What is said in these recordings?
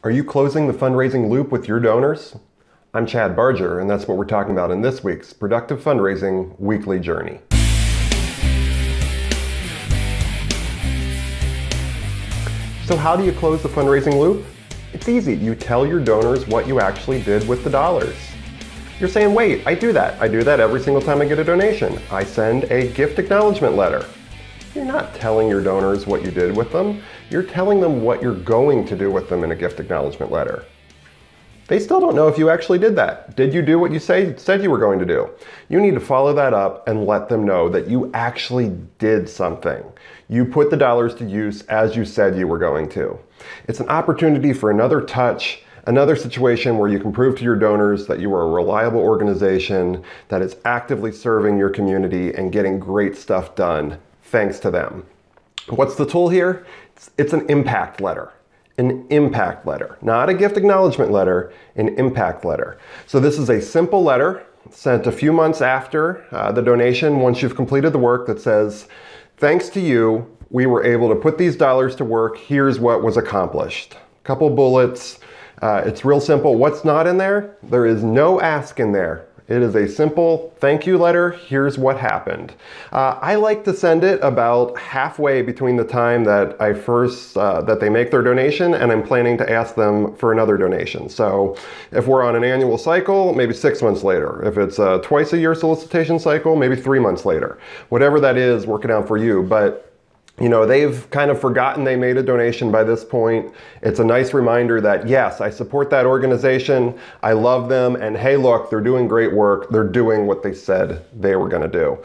Are you closing the fundraising loop with your donors? I'm Chad Barger, and that's what we're talking about in this week's Productive Fundraising Weekly Journey. So how do you close the fundraising loop? It's easy. You tell your donors what you actually did with the dollars. You're saying, wait, I do that. I do that every single time I get a donation. I send a gift acknowledgement letter. You're not telling your donors what you did with them. You're telling them what you're going to do with them in a gift acknowledgement letter. They still don't know if you actually did that. Did you do what you said you were going to do? You need to follow that up and let them know that you actually did something. You put the dollars to use as you said you were going to. It's an opportunity for another touch, another situation where you can prove to your donors that you are a reliable organization that is actively serving your community and getting great stuff done thanks to them. What's the tool here? It's an impact letter. An impact letter, not a gift acknowledgement letter, an impact letter. So this is a simple letter sent a few months after the donation, once you've completed the work, that says, thanks to you, we were able to put these dollars to work. Here's what was accomplished. A couple bullets. It's real simple. What's not in there? There is no ask in there. It is a simple thank you letter. Here's what happened. I like to send it about halfway between the time that that they make their donation and I'm planning to ask them for another donation. So if we're on an annual cycle, maybe 6 months later. If it's a twice a year solicitation cycle, maybe 3 months later. Whatever that is, work it out for you. But you know, they've kind of forgotten they made a donation by this point. It's a nice reminder that, yes, I support that organization. I love them. And hey, look, they're doing great work. They're doing what they said they were going to do.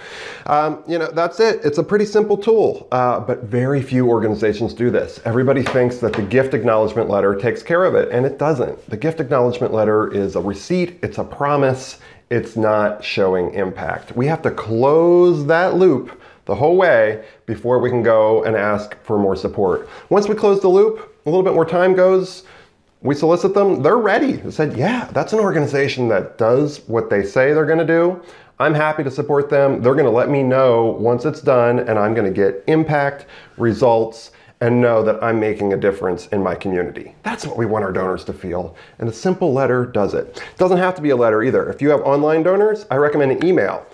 You know, that's it. It's a pretty simple tool, but very few organizations do this. Everybody thinks that the gift acknowledgement letter takes care of it, and it doesn't. The gift acknowledgement letter is a receipt. It's a promise. It's not showing impact. We have to close that loop the whole way before we can go and ask for more support. Once we close the loop, a little bit more time goes, we solicit them, they're ready. They said, yeah, that's an organization that does what they say they're gonna do. I'm happy to support them. They're gonna let me know once it's done, and I'm gonna get impact, results, and know that I'm making a difference in my community. That's what we want our donors to feel, and a simple letter does it. It doesn't have to be a letter either. If you have online donors, I recommend an email.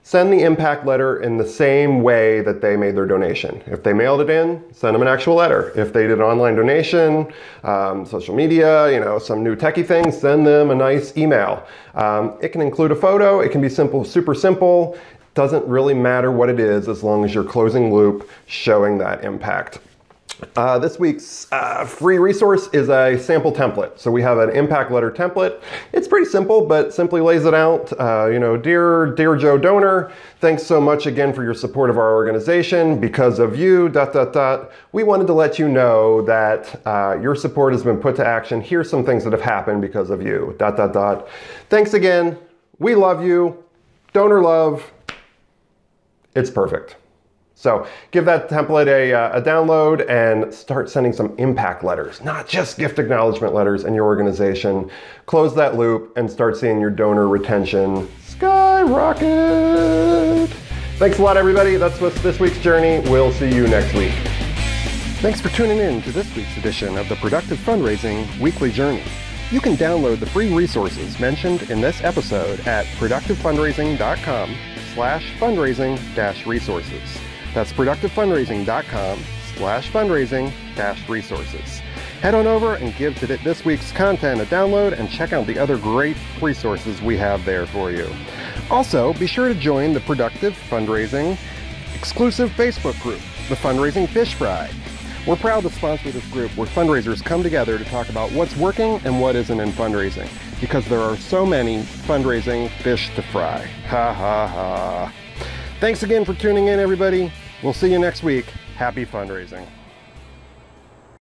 Send the impact letter in the same way that they made their donation. If they mailed it in, send them an actual letter. If they did an online donation, social media, you know, some new techie thing, send them a nice email. It can include a photo. It can be simple, super simple. Doesn't really matter what it is as long as you're closing loop, showing that impact. This week's free resource is a sample template. So we have an impact letter template. It's pretty simple, but simply lays it out. You know, dear Joe donor, thanks so much again for your support of our organization. Because of you, ... We wanted to let you know that your support has been put to action. Here's some things that have happened because of you, ... Thanks again. We love you. Donor love. It's perfect. So give that template a download and start sending some impact letters, not just gift acknowledgement letters in your organization. Close that loop and start seeing your donor retention skyrocket. Thanks a lot, everybody. That's what's this week's journey. We'll see you next week. Thanks for tuning in to this week's edition of the Productive Fundraising Weekly Journey. You can download the free resources mentioned in this episode at productivefundraising.com/fundraising-resources. That's productivefundraising.com/fundraising-resources. Head on over and give this week's content a download and check out the other great resources we have there for you. Also, be sure to join the Productive Fundraising exclusive Facebook group, the Fundraising Fish Fry. We're proud to sponsor this group where fundraisers come together to talk about what's working and what isn't in fundraising, because there are so many fundraising fish to fry. Ha ha ha. Thanks again for tuning in, everybody. We'll see you next week. Happy fundraising.